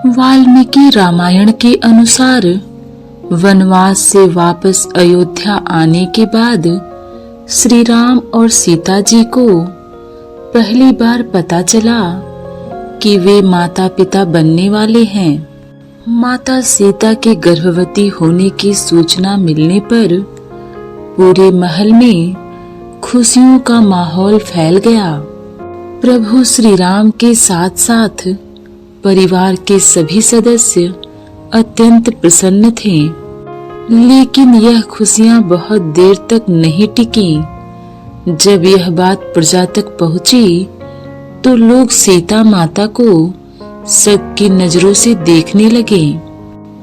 वाल्मीकि रामायण के अनुसार वनवास से वापस अयोध्या आने के बाद श्री राम और सीता जी को पहली बार पता चला कि वे माता पिता बनने वाले हैं। माता सीता के गर्भवती होने की सूचना मिलने पर पूरे महल में खुशियों का माहौल फैल गया। प्रभु श्री राम के साथ साथ परिवार के सभी सदस्य अत्यंत प्रसन्न थे, लेकिन यह खुशियां बहुत देर तक नहीं टिकी। जब यह बात प्रजा तक पहुंची तो लोग सीता माता को शक की नजरों से देखने लगे।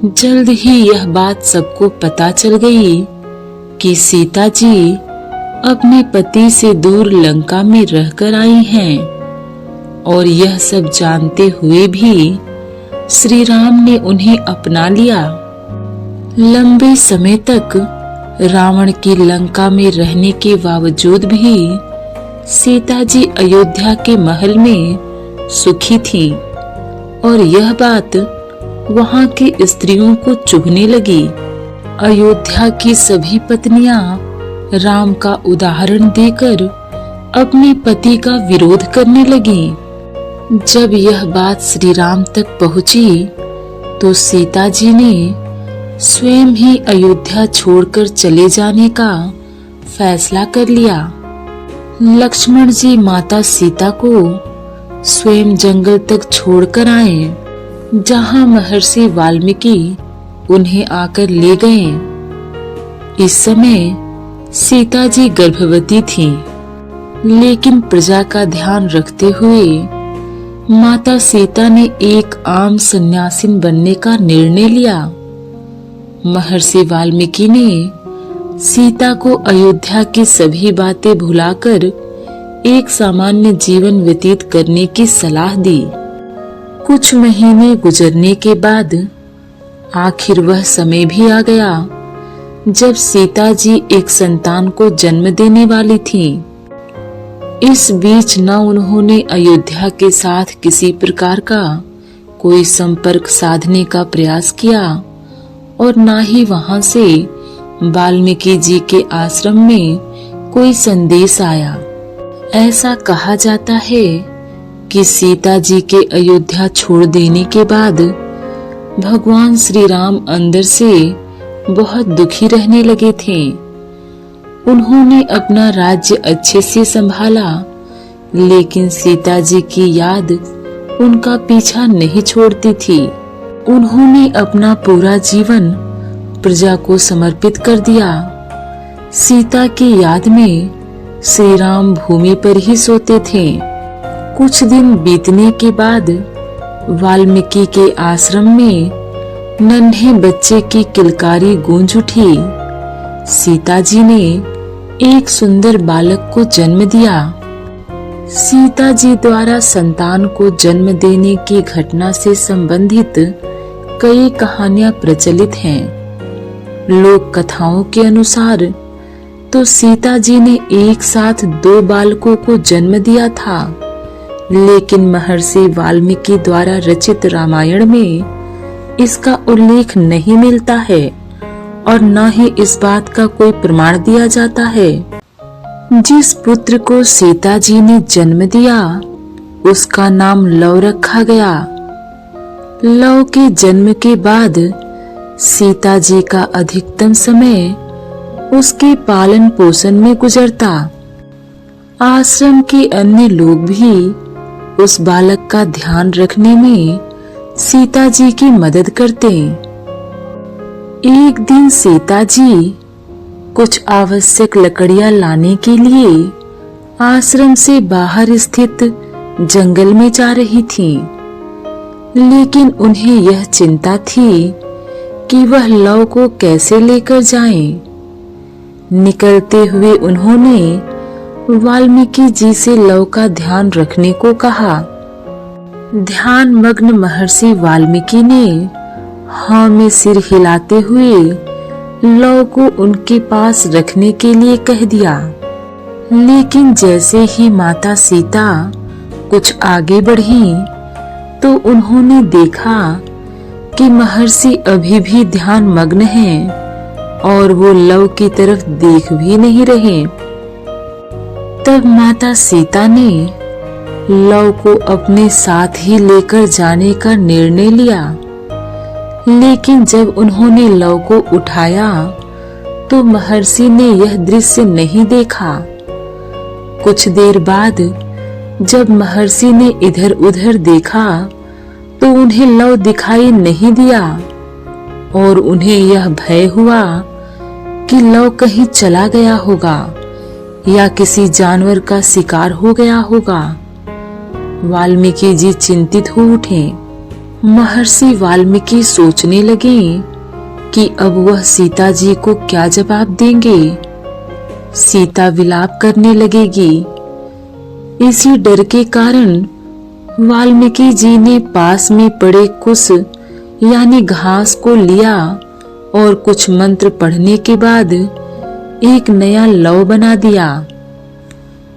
जल्द ही यह बात सबको पता चल गई कि सीता जी अपने पति से दूर लंका में रहकर आई हैं, और यह सब जानते हुए भी श्री राम ने उन्हें अपना लिया। लंबे समय तक रावण की लंका में रहने के बावजूद भी सीता जी अयोध्या के महल में सुखी थीं, और यह बात वहां की स्त्रियों को चुभने लगी। अयोध्या की सभी पत्नियां राम का उदाहरण देकर अपने पति का विरोध करने लगीं। जब यह बात श्री राम तक पहुंची तो सीता जी ने स्वयं ही अयोध्या छोड़कर चले जाने का फैसला कर लिया। लक्ष्मण जी माता सीता को स्वयं जंगल तक छोड़कर आए, जहां महर्षि वाल्मीकि उन्हें आकर ले गए। इस समय सीता जी गर्भवती थीं, लेकिन प्रजा का ध्यान रखते हुए माता सीता ने एक आम सन्यासिन बनने का निर्णय लिया। महर्षि वाल्मीकि ने सीता को अयोध्या की सभी बातें भुलाकर एक सामान्य जीवन व्यतीत करने की सलाह दी। कुछ महीने गुजरने के बाद आखिर वह समय भी आ गया जब सीता जी एक संतान को जन्म देने वाली थीं। इस बीच न उन्होंने अयोध्या के साथ किसी प्रकार का कोई संपर्क साधने का प्रयास किया, और न ही वहां से वाल्मीकि जी के आश्रम में कोई संदेश आया। ऐसा कहा जाता है कि सीता जी के अयोध्या छोड़ देने के बाद भगवान श्री राम अंदर से बहुत दुखी रहने लगे थे। उन्होंने अपना राज्य अच्छे से संभाला, लेकिन सीता जी की याद उनका पीछा नहीं छोड़ती थी। उन्होंने अपना पूरा जीवन प्रजा को समर्पित कर दिया। सीता की याद में श्री राम भूमि पर ही सोते थे। कुछ दिन बीतने के बाद वाल्मीकि के आश्रम में नन्हे बच्चे की किलकारी गूंज उठी। सीता जी ने एक सुंदर बालक को जन्म दिया। सीता जी द्वारा संतान को जन्म देने की घटना से संबंधित कई कहानियां प्रचलित हैं। लोक कथाओं के अनुसार तो सीता जी ने एक साथ 2 बालकों को जन्म दिया था, लेकिन महर्षि वाल्मीकि द्वारा रचित रामायण में इसका उल्लेख नहीं मिलता है, और न ही इस बात का कोई प्रमाण दिया जाता है। जिस पुत्र को सीता जी ने जन्म दिया उसका नाम लव रखा गया। लव के जन्म के बाद सीता जी का अधिकतम समय उसके पालन पोषण में गुजरता। आश्रम के अन्य लोग भी उस बालक का ध्यान रखने में सीता जी की मदद करते। एक दिन सीता जी कुछ आवश्यक लकड़ियां लाने के लिए आश्रम से बाहर स्थित जंगल में जा रही थीं, लेकिन उन्हें यह चिंता थी कि वह लव को कैसे लेकर जाएं। निकलते हुए उन्होंने वाल्मीकि जी से लव का ध्यान रखने को कहा। ध्यान मग्न महर्षि वाल्मीकि ने हाँ में सिर हिलाते हुए लव को उनके पास रखने के लिए कह दिया। लेकिन जैसे ही माता सीता कुछ आगे बढ़ी तो उन्होंने देखा कि महर्षि अभी भी ध्यान मग्न हैं और वो लव की तरफ देख भी नहीं रहे। तब माता सीता ने लव को अपने साथ ही लेकर जाने का निर्णय लिया। लेकिन जब उन्होंने लव को उठाया तो महर्षि ने यह दृश्य नहीं देखा। कुछ देर बाद जब महर्षि ने इधर उधर देखा तो उन्हें लव दिखाई नहीं दिया और उन्हें यह भय हुआ कि लव कहीं चला गया होगा या किसी जानवर का शिकार हो गया होगा। वाल्मीकि जी चिंतित हो उठे। महर्षि वाल्मीकि सोचने लगे कि अब वह सीता जी को क्या जवाब देंगे। सीता विलाप करने लगेगी। इसी डर के कारण वाल्मीकि जी ने पास में पड़े कुश यानी घास को लिया और कुछ मंत्र पढ़ने के बाद एक नया लव बना दिया।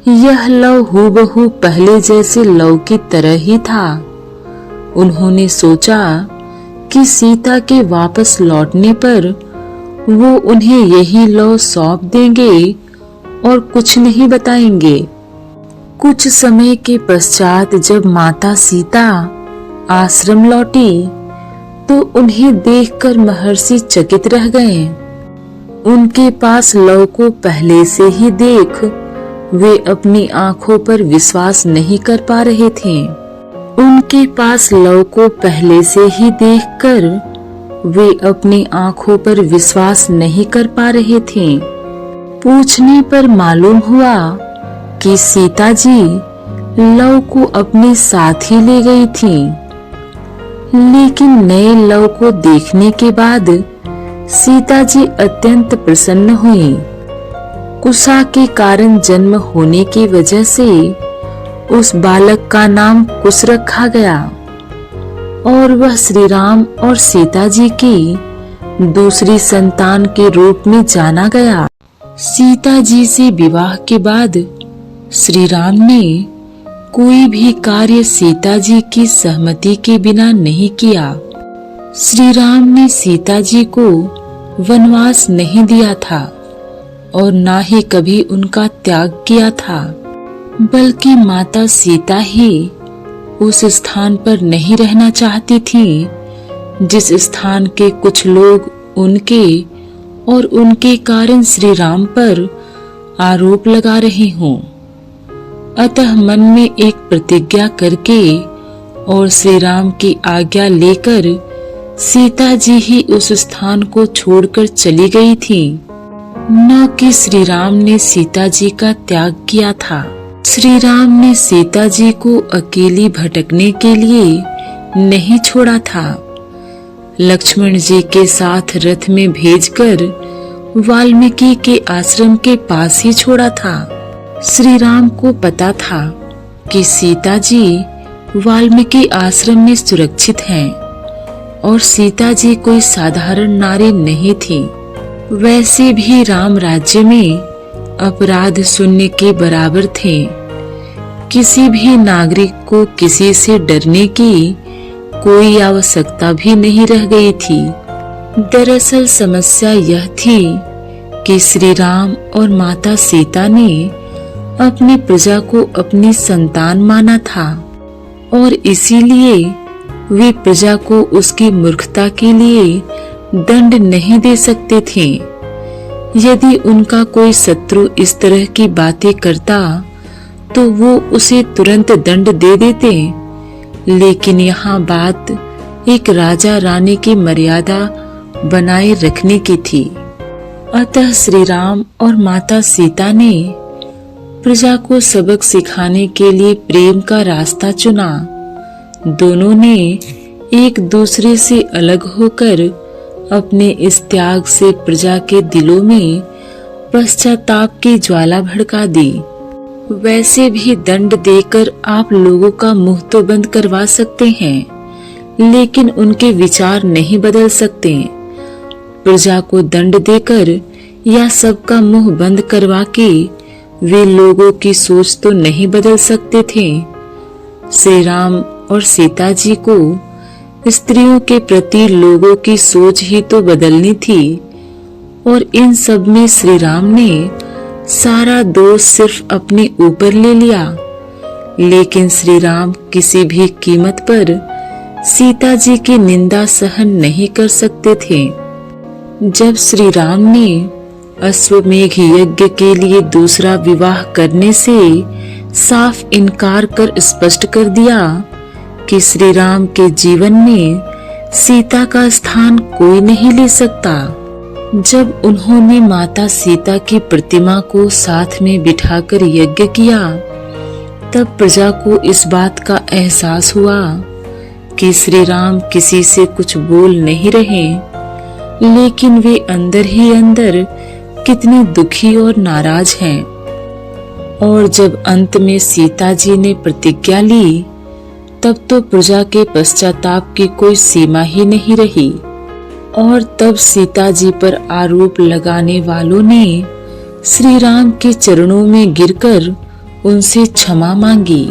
यह लव हूबहू पहले जैसे लव की तरह ही था। उन्होंने सोचा कि सीता के वापस लौटने पर वो उन्हें यही लव सौंप देंगे और कुछ नहीं बताएंगे। कुछ समय के पश्चात जब माता सीता आश्रम लौटी तो उन्हें देखकर महर्षि चकित रह गए। उनके पास लव को पहले से ही देख वे अपनी आंखों पर विश्वास नहीं कर पा रहे थे। उनके पास लव को पहले से ही देखकर वे अपनी आंखों पर विश्वास नहीं कर पा रहे थे। पूछने पर मालूम हुआ कि सीता जी लव को अपने साथ ही ले गई थी। लेकिन नए लव को देखने के बाद सीता जी अत्यंत प्रसन्न हुई। कुशा के कारण जन्म होने की वजह से उस बालक का नाम कुश रखा गया और वह श्री राम और सीता जी की दूसरी संतान के रूप में जाना गया। सीता जी से विवाह के बाद श्री राम ने कोई भी कार्य सीता जी की सहमति के बिना नहीं किया। श्री राम ने सीता जी को वनवास नहीं दिया था और ना ही कभी उनका त्याग किया था, बल्कि माता सीता ही उस स्थान पर नहीं रहना चाहती थी जिस स्थान के कुछ लोग उनके और उनके कारण श्री राम पर आरोप लगा रहे हों। अतः मन में एक प्रतिज्ञा करके और श्री राम की आज्ञा लेकर सीता जी ही उस स्थान को छोड़कर चली गई थी, न कि श्री राम ने सीता जी का त्याग किया था। श्री राम ने सीता जी को अकेली भटकने के लिए नहीं छोड़ा था। लक्ष्मण जी के साथ रथ में भेजकर वाल्मीकि के आश्रम के पास ही छोड़ा था। श्री राम को पता था कि सीता जी वाल्मीकि आश्रम में सुरक्षित हैं और सीता जी कोई साधारण नारी नहीं थी। वैसे भी राम राज्य में अपराध शून्य के बराबर थे। किसी भी नागरिक को किसी से डरने की कोई आवश्यकता भी नहीं रह गई थी। दरअसल समस्या यह थी कि श्री राम और माता सीता ने अपनी प्रजा को अपनी संतान माना था और इसीलिए वे प्रजा को उसकी मूर्खता के लिए दंड नहीं दे सकते थे। यदि उनका कोई शत्रु इस तरह की बातें करता तो वो उसे तुरंत दंड दे देते। लेकिन यहाँ बात एक राजा रानी की मर्यादा बनाए रखने की थी। अतः श्री राम और माता सीता ने प्रजा को सबक सिखाने के लिए प्रेम का रास्ता चुना। दोनों ने एक दूसरे से अलग होकर अपने इस त्याग से प्रजा के दिलों में पश्चाताप की ज्वाला भड़का दी। वैसे भी दंड देकर आप लोगों का मुंह तो बंद करवा सकते हैं, लेकिन उनके विचार नहीं बदल सकते। प्रजा को दंड देकर या सबका मुंह बंद करवा के वे लोगों की सोच तो नहीं बदल सकते थे। श्री राम और सीता जी को स्त्रियों के प्रति लोगों की सोच ही तो बदलनी थी और इन सब में श्री राम ने सारा दोष सिर्फ अपने ऊपर ले लिया। लेकिन श्री राम किसी भी कीमत पर सीता जी की निंदा सहन नहीं कर सकते थे। जब श्री राम ने अश्वमेघ यज्ञ के लिए दूसरा विवाह करने से साफ इनकार कर स्पष्ट कर दिया कि श्री राम के जीवन में सीता का स्थान कोई नहीं ले सकता, जब उन्होंने माता सीता की प्रतिमा को साथ में बिठाकर यज्ञ किया, तब प्रजा को इस बात का एहसास हुआ कि श्री राम किसी से कुछ बोल नहीं रहे, लेकिन वे अंदर ही अंदर कितने दुखी और नाराज हैं। और जब अंत में सीता जी ने प्रतिज्ञा ली, तब तो प्रजा के पश्चाताप की कोई सीमा ही नहीं रही। और तब सीता जी पर आरोप लगाने वालों ने श्री राम के चरणों में गिरकर उनसे क्षमा मांगी।